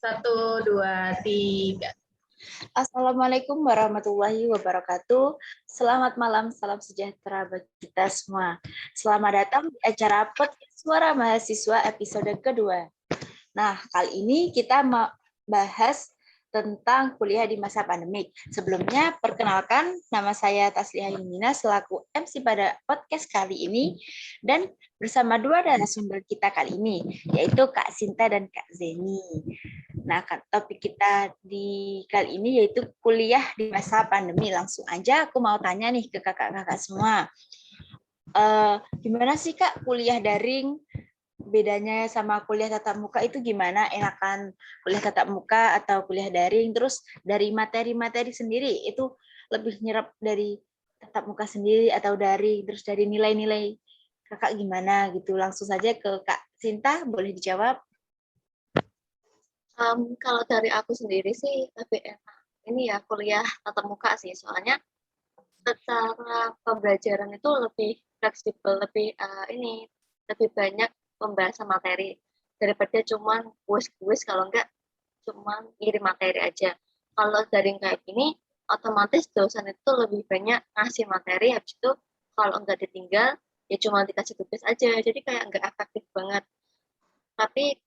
Satu, dua, tiga. Assalamualaikum warahmatullahi wabarakatuh. Selamat malam, salam sejahtera bagi kita semua. Selamat datang di acara podcast Suara Mahasiswa episode kedua. Nah, kali ini kita mau bahas tentang kuliah di masa pandemik. Sebelumnya, perkenalkan nama saya Tasliha Yumina selaku MC pada podcast kali ini dan bersama dua narasumber kita kali ini, yaitu Kak Sinta dan Kak Zeni. Nah, topik kita di kali ini yaitu kuliah di masa pandemi. Langsung aja aku mau tanya nih ke kakak-kakak semua. Gimana sih Kak kuliah daring? Bedanya sama kuliah tatap muka itu gimana? Enakan kuliah tatap muka atau kuliah daring? Terus dari materi-materi sendiri itu lebih nyerap dari tatap muka sendiri atau daring? Terus dari nilai-nilai kakak gimana gitu? Langsung saja ke Kak Sinta, boleh dijawab? Kalau dari aku sendiri sih lebih enak ini ya kuliah tatap muka sih, soalnya secara pembelajaran itu lebih fleksibel, lebih banyak pembahasan materi daripada cuman kuis-kuis, kalau enggak cuman kirim materi aja. Kalau daring kayak gini, otomatis dosen itu lebih banyak ngasih materi, habis itu kalau enggak ditinggal ya cuma dikasih tugas aja, jadi kayak enggak efektif banget. Tapi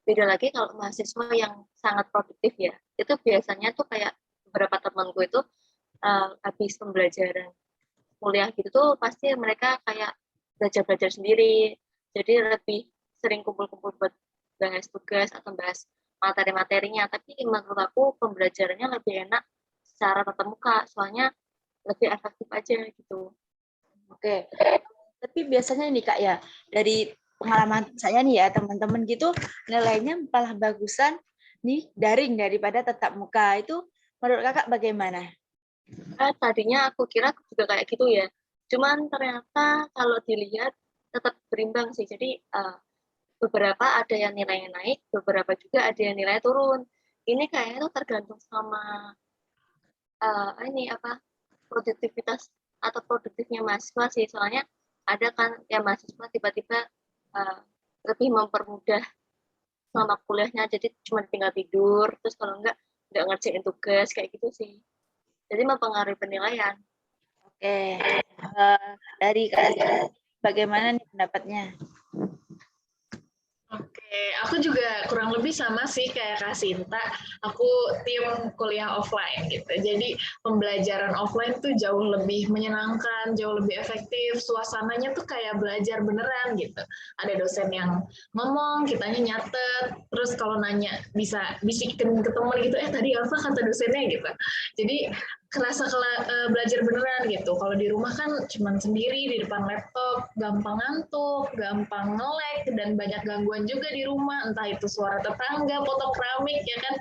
beda lagi kalau mahasiswa yang sangat produktif ya, itu biasanya tuh kayak beberapa temanku itu habis pembelajaran kuliah gitu tuh pasti mereka kayak belajar sendiri, jadi lebih sering kumpul-kumpul buat bahas tugas atau bahas materi-materinya. Tapi menurut aku pembelajarannya lebih enak secara tatap muka, soalnya lebih efektif aja gitu. Oke. Tapi biasanya ini Kak ya, dari pengalaman saya nih ya, teman-teman gitu nilainya malah bagusan nih daring daripada tatap muka. Itu menurut Kakak bagaimana? Tadinya aku kira juga kayak gitu ya. Cuman ternyata kalau dilihat tetap berimbang sih. Jadi beberapa ada yang nilainya naik, beberapa juga ada yang nilainya turun. Ini kayaknya tuh tergantung sama produktivitas atau produktifnya mahasiswa sih. Soalnya ada kan yang mahasiswa tiba-tiba lebih mempermudah selama kuliahnya, jadi cuma tinggal tidur, terus kalau enggak ngerjain tugas kayak gitu sih. Jadi mempengaruhi penilaian. Oke, dari Kak, bagaimana nih pendapatnya? Oke, aku juga kurang lebih sama sih kayak Kak Sinta. Aku tim kuliah offline gitu. Jadi pembelajaran offline tuh jauh lebih menyenangkan, jauh lebih efektif. Suasananya tuh kayak belajar beneran gitu. Ada dosen yang ngomong, kitanya nyatet. Terus kalau nanya bisa bisikin ke teman gitu, tadi apa kata dosennya gitu. Jadi kerasa belajar beneran gitu. Kalau di rumah kan cuman sendiri di depan laptop, gampang ngantuk, gampang nge-lag, dan banyak gangguan juga di rumah, entah itu suara tetangga potong keramik ya kan,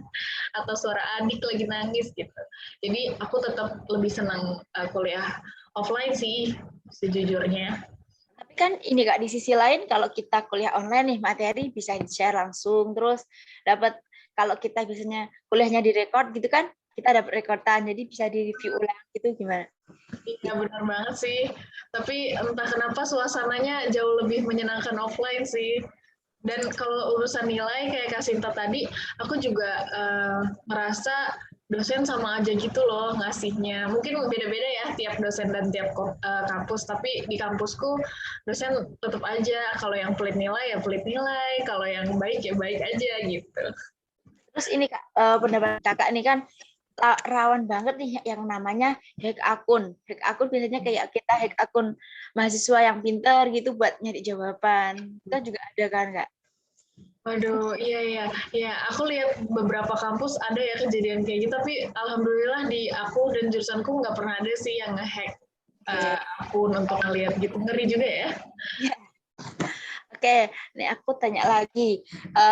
atau suara adik lagi nangis gitu. Jadi aku tetap lebih senang kuliah offline sih sejujurnya. Tapi kan ini Kak, di sisi lain kalau kita kuliah online nih materi bisa di-share langsung, terus dapat kalau kita biasanya kuliahnya direkord gitu kan, kita dapat rekordan, jadi bisa di-review ulang gitu gimana? Iya benar banget sih, tapi entah kenapa suasananya jauh lebih menyenangkan offline sih. Dan kalau urusan nilai kayak Kak Sinta tadi, aku juga merasa dosen sama aja gitu loh ngasihnya. Mungkin beda-beda ya tiap dosen dan tiap kampus, tapi di kampusku dosen tetap aja kalau yang pelit nilai ya pelit nilai, kalau yang baik ya baik aja gitu. Terus ini Kak, pendapat Kakak ini kan rawan banget nih yang namanya hack akun. Hack akun biasanya kayak kita hack akun mahasiswa yang pintar gitu buat nyari jawaban. Itu juga ada kan Kak? Waduh, iya. Aku lihat beberapa kampus ada ya kejadian kayak gitu, tapi alhamdulillah di aku dan jurusanku nggak pernah ada sih yang nge-hack akun untuk ngeliat gitu. Ngeri juga ya. Oke, nih aku tanya lagi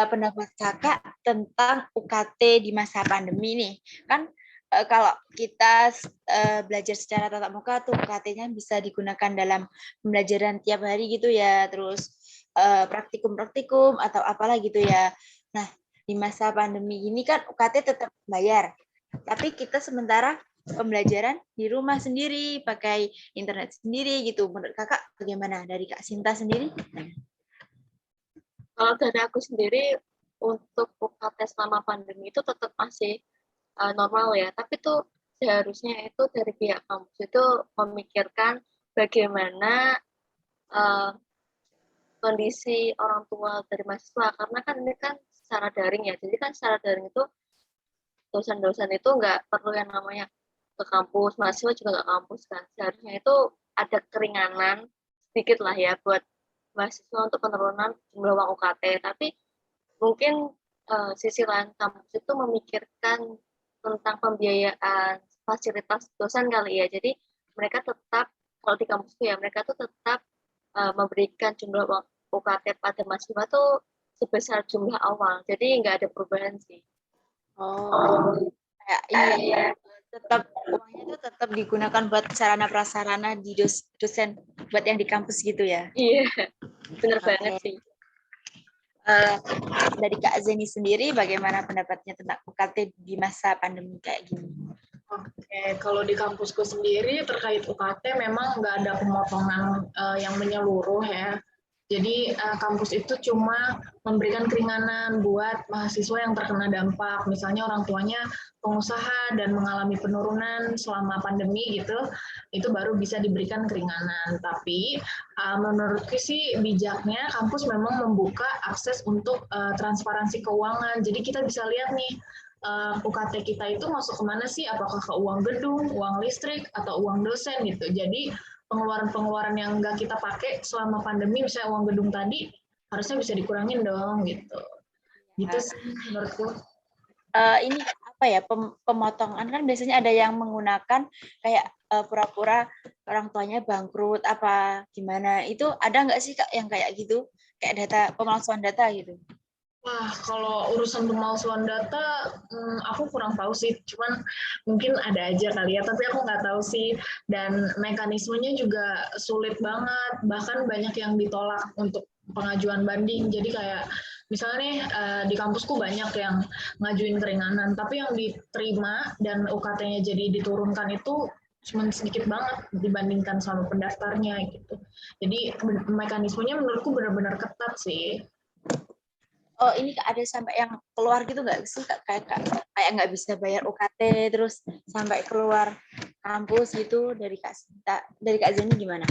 pendapat Kakak tentang UKT di masa pandemi nih. Kan kalau kita belajar secara tatap muka tuh UKT-nya bisa digunakan dalam pembelajaran tiap hari gitu ya, terus praktikum-praktikum atau apalah gitu ya. Nah, di masa pandemi ini kan UKT tetap bayar, tapi kita sementara pembelajaran di rumah sendiri, pakai internet sendiri gitu. Menurut Kakak bagaimana? Dari Kak Sinta sendiri? Kalau dari aku sendiri untuk UKT selama pandemi itu tetap masih normal ya, tapi tuh seharusnya itu dari pihak kampus itu memikirkan bagaimana kondisi orang tua dari mahasiswa, karena kan ini kan secara daring ya, jadi kan secara daring itu dosen-dosen itu nggak perlu yang namanya ke kampus, mahasiswa juga nggak kampus kan, seharusnya itu ada keringanan sedikit lah ya buat mahasiswa untuk penurunan jumlah uang UKT, tapi mungkin sisi lain kampus itu memikirkan tentang pembiayaan fasilitas dosen kali ya, jadi mereka tetap, kalau di kampus ya, mereka tuh tetap memberikan jumlah uang UKT pada mahasiswa tuh sebesar jumlah awal, jadi nggak ada perubahan sih. Oh, kayak ini ya, tetap uangnya itu tetap digunakan buat sarana prasarana di dosen buat yang di kampus gitu ya. Iya, bener Oke. banget sih. Dari Kak Zeni sendiri, bagaimana pendapatnya tentang UKT di masa pandemi kayak gini? Oke, kalau di kampusku sendiri terkait UKT memang nggak ada pemotongan yang menyeluruh ya. Jadi kampus itu cuma memberikan keringanan buat mahasiswa yang terkena dampak, misalnya orang tuanya pengusaha dan mengalami penurunan selama pandemi gitu, itu baru bisa diberikan keringanan. Tapi menurutku sih bijaknya kampus memang membuka akses untuk transparansi keuangan. Jadi kita bisa lihat nih UKT kita itu masuk kemana sih? Apakah ke uang gedung, uang listrik, atau uang dosen gitu. Jadi pengeluaran-pengeluaran yang nggak kita pakai selama pandemi, misalnya uang gedung tadi, harusnya bisa dikurangin dong gitu. Gitu sih menurutku. Ini apa ya, pemotongan kan biasanya ada yang menggunakan kayak pura-pura orang tuanya bangkrut apa gimana, itu ada nggak sih Kak yang kayak gitu, kayak data, pemalsuan data gitu? Wah, kalau urusan pemalsuan data, aku kurang tahu sih. Cuman mungkin ada aja kali ya, tapi aku nggak tahu sih. Dan mekanismenya juga sulit banget. Bahkan banyak yang ditolak untuk pengajuan banding. Jadi kayak misalnya nih di kampusku banyak yang ngajuin keringanan, tapi yang diterima dan UKT-nya jadi diturunkan itu cuma sedikit banget dibandingkan sama pendaftarnya gitu. Jadi mekanismenya menurutku benar-benar ketat sih. Oh, ini ada sampai yang keluar gitu nggak sih Kak? Kayak nggak bisa bayar UKT terus sampai keluar kampus gitu, dari Kak Sinta, dari Kak Zeni gimana?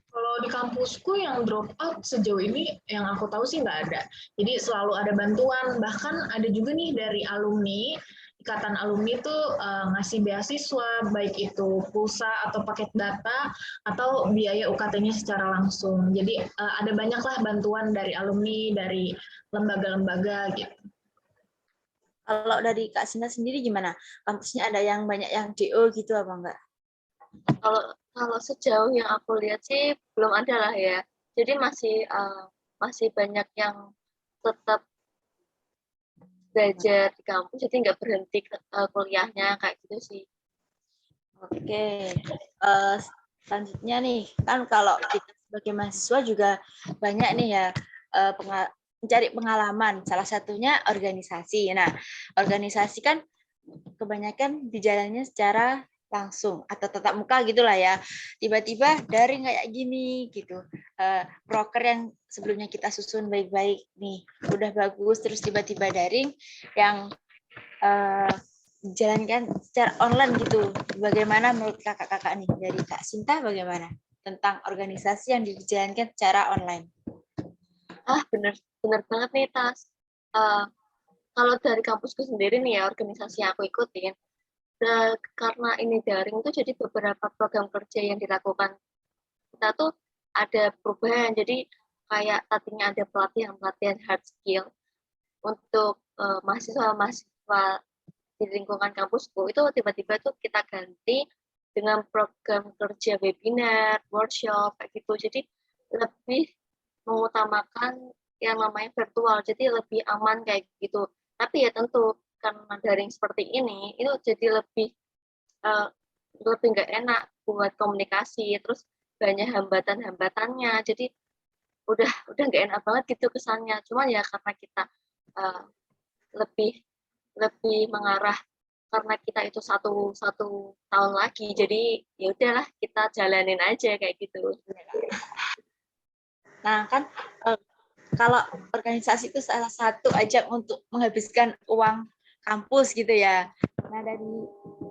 Kalau di kampusku yang drop out sejauh ini yang aku tahu sih nggak ada. Jadi selalu ada bantuan. Bahkan ada juga nih dari alumni, ikatan alumni itu ngasih beasiswa, baik itu pulsa atau paket data, atau biaya UKT-nya secara langsung. Jadi ada banyaklah bantuan dari alumni, dari lembaga-lembaga gitu. Kalau dari Kak Sinta sendiri gimana? Kampusnya ada yang banyak yang DO gitu apa enggak? Kalau sejauh yang aku lihat sih belum ada lah ya. Jadi masih banyak yang tetap belajar di kampus, jadi nggak berhenti kuliahnya kayak gitu sih. Oke, selanjutnya nih, kan kalau kita sebagai mahasiswa juga banyak nih ya mencari pengalaman, salah satunya organisasi. Nah, organisasi kan kebanyakan dijalannya secara langsung atau tatap muka gitulah ya. Tiba-tiba daring kayak gini gitu. Proker yang sebelumnya kita susun baik-baik nih, udah bagus, terus tiba-tiba daring yang dijalankan secara online gitu. Bagaimana menurut kakak-kakak nih, dari Kak Sinta bagaimana tentang organisasi yang dijalankan secara online? Bener banget nih Tas. Kalau dari kampusku sendiri nih ya, organisasi yang aku ikutin, karena ini daring tuh jadi beberapa program kerja yang dilakukan kita tuh ada perubahan. Jadi kayak tadinya ada pelatihan hard skill untuk mahasiswa di lingkungan kampusku, itu tiba-tiba tuh kita ganti dengan program kerja webinar, workshop kayak gitu. Jadi lebih mengutamakan yang namanya virtual, jadi lebih aman kayak gitu. Tapi ya tentu karena daring seperti ini, itu jadi lebih nggak enak buat komunikasi, terus banyak hambatan-hambatannya, jadi udah nggak enak banget gitu kesannya. Cuman ya karena kita lebih mengarah karena kita itu satu tahun lagi, jadi ya udahlah kita jalanin aja kayak gitu. Nah kan kalau organisasi itu salah satu ajang untuk menghabiskan uang kampus gitu ya. Nah dari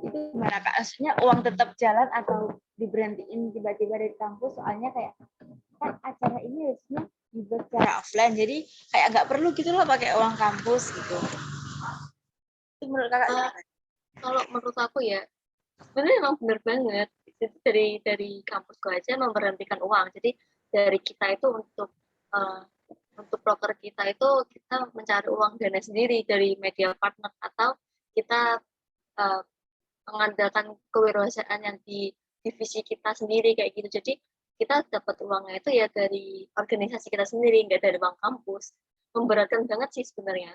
itu gimana Kak? Maksudnya uang tetap jalan atau diberhentiin tiba-tiba dari kampus? Soalnya kayak kan acara ini harusnya dibuat secara offline, jadi kayak nggak perlu gitu loh pakai uang kampus gitu. Itu menurut Kakak gimana? Kalau menurut aku ya, sebenarnya emang benar banget. Itu dari kampusku aja memberhentikan uang. Jadi dari kita itu untuk broker kita itu kita mencari uang dana sendiri dari media partner atau kita uh, mengandalkan kewirausahaan yang di divisi kita sendiri kayak gitu. Jadi kita dapat uangnya itu ya dari organisasi kita sendiri, nggak dari bank kampus. Memberatkan banget sih sebenarnya.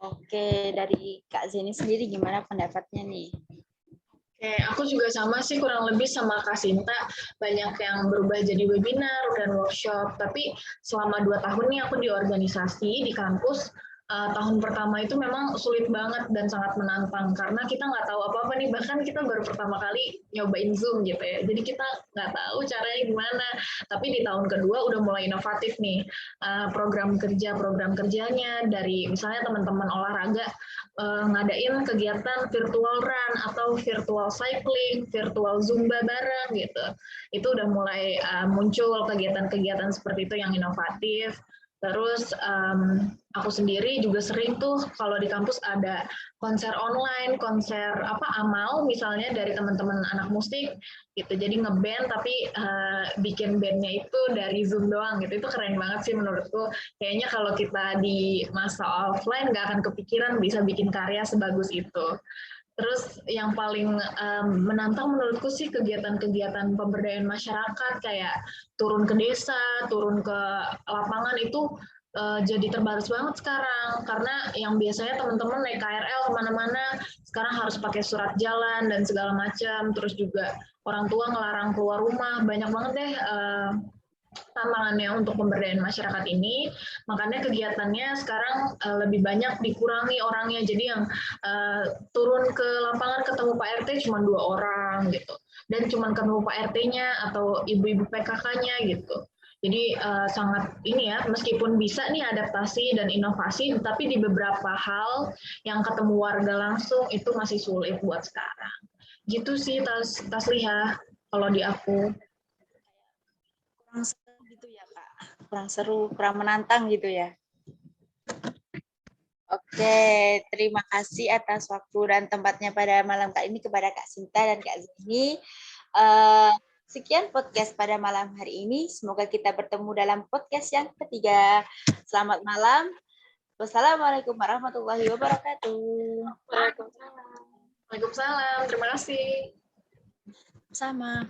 Oke, dari Kak Zeni sendiri gimana pendapatnya nih? Oke, aku juga sama sih kurang lebih sama Kak Sinta, banyak yang berubah jadi webinar dan workshop, tapi selama 2 tahun nih aku di organisasi, di kampus, tahun pertama itu memang sulit banget dan sangat menantang, karena kita nggak tahu apa-apa nih, bahkan kita baru pertama kali nyobain Zoom gitu ya, jadi kita nggak tahu caranya gimana, tapi di tahun kedua udah mulai inovatif nih, program kerjanya, dari misalnya teman-teman olahraga, ngadain kegiatan virtual run atau virtual cycling, virtual zumba bareng gitu. Itu udah mulai muncul kegiatan-kegiatan seperti itu yang inovatif. Terus aku sendiri juga sering tuh kalau di kampus ada konser online, konser apa amal misalnya dari teman-teman anak musik gitu. Jadi ngeband tapi bikin bandnya itu dari Zoom doang gitu. Itu keren banget sih menurutku. Kayaknya kalau kita di masa offline nggak akan kepikiran bisa bikin karya sebagus itu. Terus yang paling menantang menurutku sih kegiatan-kegiatan pemberdayaan masyarakat kayak turun ke desa, turun ke lapangan itu jadi terbatas banget sekarang karena yang biasanya teman-teman naik KRL kemana-mana sekarang harus pakai surat jalan dan segala macam. Terus juga orang tua ngelarang keluar rumah, banyak banget deh tantangannya untuk pemberdayaan masyarakat ini, makanya kegiatannya sekarang lebih banyak dikurangi orangnya, jadi yang turun ke lapangan ketemu Pak RT cuma 2 orang gitu, dan cuma ketemu Pak RT-nya atau ibu-ibu PKK-nya gitu. Jadi sangat ini ya, meskipun bisa nih adaptasi dan inovasi, tapi di beberapa hal yang ketemu warga langsung itu masih sulit buat sekarang. Gitu sih Tasliha kalau di aku. Kurang seru gitu ya Kak? Kurang seru, kurang menantang gitu ya? Oke, terima kasih atas waktu dan tempatnya pada malam kali ini kepada Kak Sinta dan Kak Zeni. Sekian podcast pada malam hari ini. Semoga kita bertemu dalam podcast yang ketiga. Selamat malam. Wassalamualaikum warahmatullahi wabarakatuh. Waalaikumsalam. Waalaikumsalam. Terima kasih. Sama.